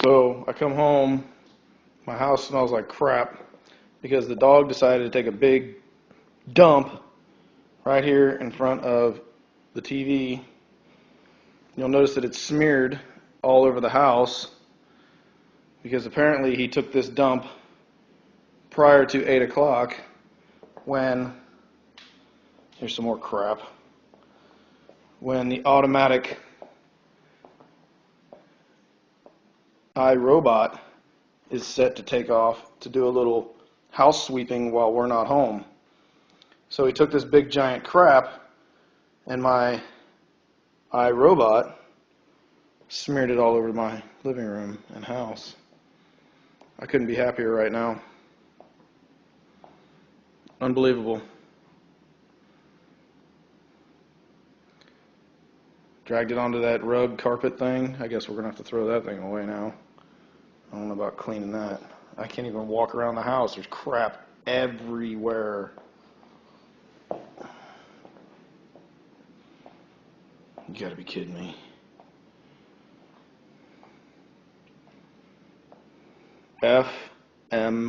So I come home, my house smells like crap because the dog decided to take a big dump right here in front of the TV. You'll notice that it's smeared all over the house because apparently he took this dump prior to 8 o'clock when, here's some more crap, when the automatic iRobot is set to take off to do a little house sweeping while we're not home. So he took this big giant crap and my iRobot smeared it all over my living room and house. I couldn't be happier right now. Unbelievable. Dragged it onto that rug carpet thing. I guess we're going to have to throw that thing away now. I don't know about cleaning that. I can't even walk around the house. There's crap everywhere. You gotta be kidding me. FML.